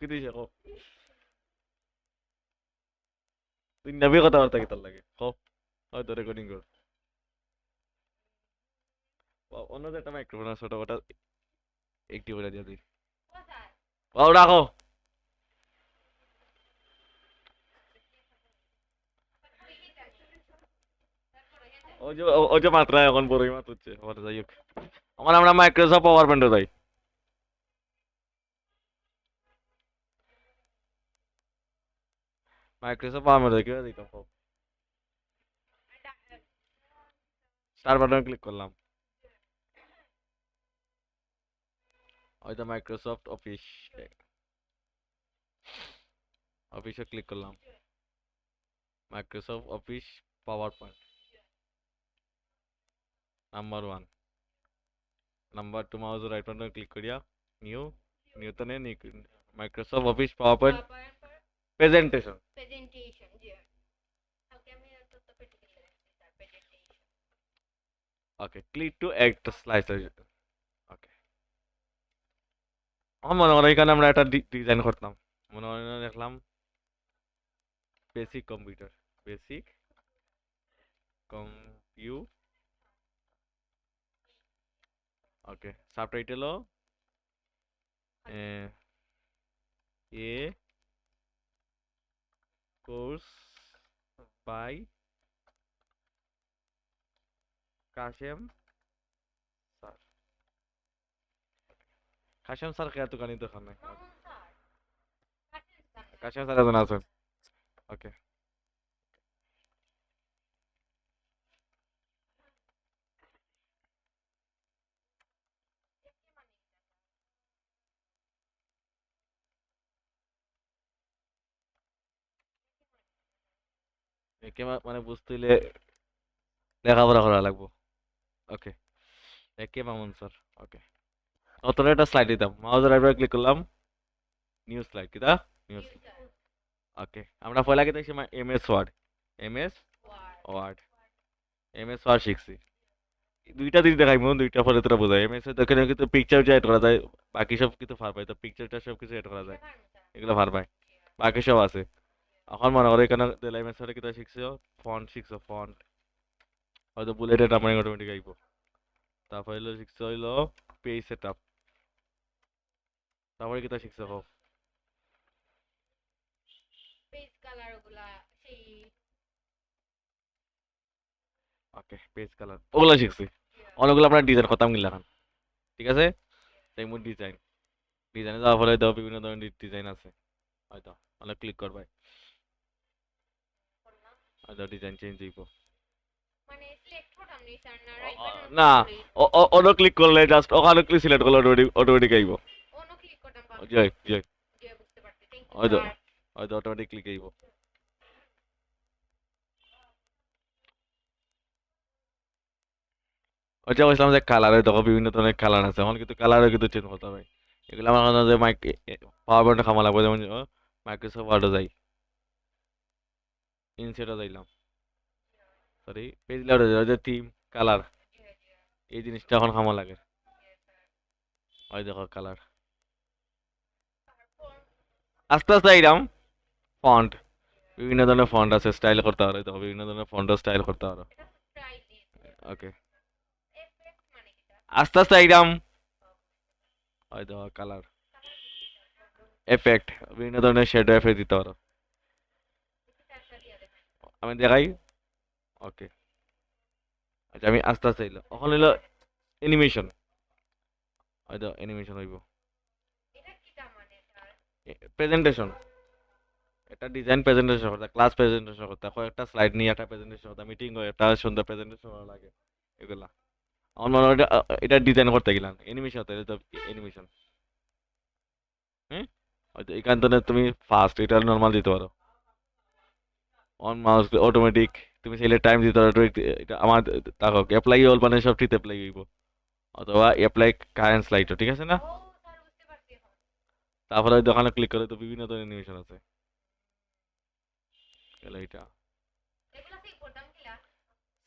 কি দিছে কো তুই নবী কথাবার্তা কি তোর লাগে কো হয়তো রেকর্ডিং কর অন্য যে একটা মাইক্রোফোন আছে ওটা ওটা একটি করে দিয়ে দিই ও রাখো ওই যে মাত্রা এখন বড়ই মাত্র হচ্ছে আমার যাই হোক আমরা মাইক্রোসফট পাওয়ার পয়েন্টে যাই মাইক্রোসফট পাওয়ার পয়েন্টে কি দিতাম স্টার বাটনে ক্লিক করলাম ওই তো মাইক্রোসফট অফিস অফিসে ক্লিক করলাম Microsoft office power point number 1 number 2 mouse right বাটনে ক্লিক করিয়া নিউ নিউতে নে Microsoft office power point presentation okay click to add slicer okay আমার মনে হয় এখানে আমরা একটা ডিজাইন করতাম মনে হয় দেখলাম বেসিক কম্পিউটার বেসিক কম্পিউ ওকে সাবটাইটেল এ course by Kashem sir Kashem sir কে তো কানি দোকান নাই কাশেম স্যার এখন আছেন ওকে একে মানে বুঝতে হইলে লেখাপড়া করা লাগবো ওকে একে মামুন স্যার ওকে অতটা একটা স্লাইড দিতাম মাউস রাইট ক্লিক করলাম নিউ স্লাইড কিটা নিউ ওকে আমরা পয়লা কি দেখছি MS word MS word MS word শিখছি দুইটা দিক দেখাই মন দুইটা পরে তোরা বোঝাই এমএস এর দেখে কিন্তু পিকচার এড করা যায় বাকি সব কিছু ফার পাই তো পিকচারটা সব কিছু এড করা যায় এগুলো ফার পাই বাকি সব আছে এখন মনে করো এখানে এমএস ওয়ার্ডে কিটা শিখছো ফন্ট হয়তো বুলেটের নাম্বারিং অটোমেটিক আইব তারপর হলো শিখছো হইলো পেজ সেটআপ তারপরে কিটা শিখছো হোক ওকে পেজ কালার ওগুলো শিখছি অনেকগুলো আমরা ডিজাইন করতাম গিলা এখন ঠিক আছে সেই মোট ডিজাইন ডিজাইনে যাওয়ার ফলে তো বিভিন্ন ধরনের ডিজাইন আছে হয়তো অনেক ক্লিক করবাই হয়তো ডিজাইন চেঞ্জ হইব না অটো ক্লিক করলে জাস্ট ওখানে ক্লিক সিলেক্ট করলে অটোমেটিক আইব জয় জয় হয়তো হয়তো অটোমেটিক ক্লিক আইব ওইটা বলছিলাম যে কালারে দেখো বিভিন্ন ধরনের কালার আছে এখন কিন্তু কালারও কিন্তু চেঞ্জ করতে হবে এগুলো আমার কাছে যে পাওয়ার পয়েন্টে খামা লাগবে যেমন মাইক্রোসফট ওয়ার্ডে যাই ইনসেটে যাইলাম সরি পেজ লেআউটে যাই যে থিম কালার এই জিনিসটা এখন খামা লাগে ওই দেখো কালার আস্তে আস্তে আইলাম ফন্ট বিভিন্ন ধরনের ফন্ট আছে স্টাইল করতে পারো দেখো বিভিন্ন ধরনের ফন্ট স্টাইল করতে পারো ওকে আস্তে আস্তে আইলাম ওই দেখো কালার এফেক্ট বিভিন্ন ধরনের শেডো এফেক্ট দিতে পারো আমি দেখাই ওকে আচ্ছা আমি আস্তে আস্তে এলো এখন হইলো অ্যানিমেশন হয়তো অ্যানিমেশন হইব প্রেজেন্টেশন এটা ডিজাইন প্রেজেন্টেশন করতে ক্লাস প্রেজেন্টেশন করতে কয়েকটা স্লাইড নিয়ে একটা প্রেজেন্টেশন করতে মিটিং হয় একটা সুন্দর প্রেজেন্টেশন লাগে এগুলা আমার মনে হয় এটা ডিজাইন করতে গেলাম অ্যানিমেশন হতে তো অ্যানিমেশন হ্যাঁ হয়তো এখান থেকে তুমি ফাস্ট এটা নর্মাল দিতে পারো অন মাউস অটোমেটিক তুমি চাইলে টাইম দিতে পারো এটা আমার দেখো অ্যাপ্লাই অল মানে সব ঠিক অ্যাপ্লাই হইব অথবা অ্যাপ্লাই কারেন্ট স্লাইডও ঠিক আছে না তারপরে ওই দোকানে ক্লিক করে তো বিভিন্ন ধরনের অ্যানিমেশন আছে এটা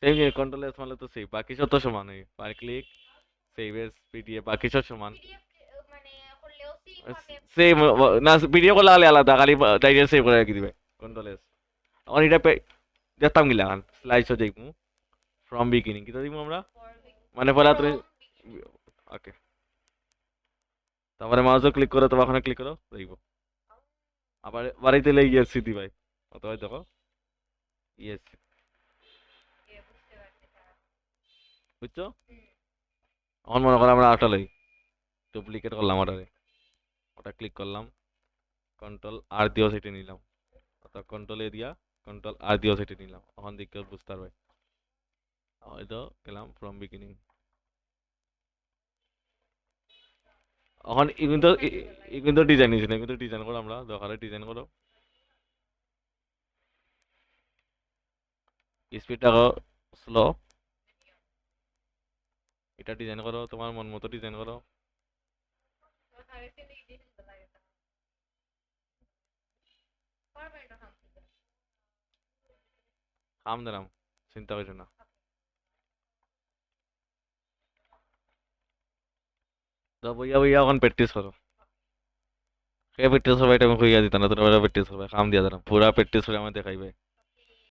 সেম কন্ট্রোল এস মারলে তো সেভ বাকি সব তো সমান হয় by click save as PDF বাকি সব সমান সেম না, ভিডিও কল লাগালে আলাদা, খালি ডাইরেক্ট সেভ করে রেখে দিবে, কন্ট্রোল এস। এখন এটা দেখতাম গিলা এখন স্লাইডসও দেখবো ফ্রম বিগিনিং, কিতা দিব আমরা, মানে পরে তুমি, ওকে, তারপরে মাউসও ক্লিক করো, তোমার ওখানে ক্লিক করো, দেখবো আবার বাড়িতে লেগে গিয়ে স্মৃতি ভাই, অথবা দেখো ইয়েস, বুঝছো? এখন মনে করো আমরা আটা লই, ডুপ্লিকেট করলাম ওটারে, ওটা ক্লিক করলাম, কন্ট্রোল আর দিয়েও সেটে নিলাম, অর্থাৎ কন্ট্রোল এ দিয়া কন্ট্রোল আর দিয়েও সেটে নিলাম, এখন দেখে বুঝতে পারবে। হয়তো গেলাম ফ্রম বিগিনিং, এখন কিন্তু ডিজাইন নিয়েছি না, কিন্তু ডিজাইন করো আমরা, দরকারে ডিজাইন করো, স্পিডটা স্লো, এটা ডিজাইন করো তোমার মন মতো ডিজাইন করো, কাম দিলাম, চিন্তা করছো না। তো বইয়া বইয়া এখন প্র্যাকটিস করো, কে প্র্যাকটিস করবে এটা আমি কইয়া দিতাম না, তোরা প্র্যাকটিস করবে, কাম দিয়া দিলাম, পুরা প্র্যাকটিস করে আমার দেখাইবে।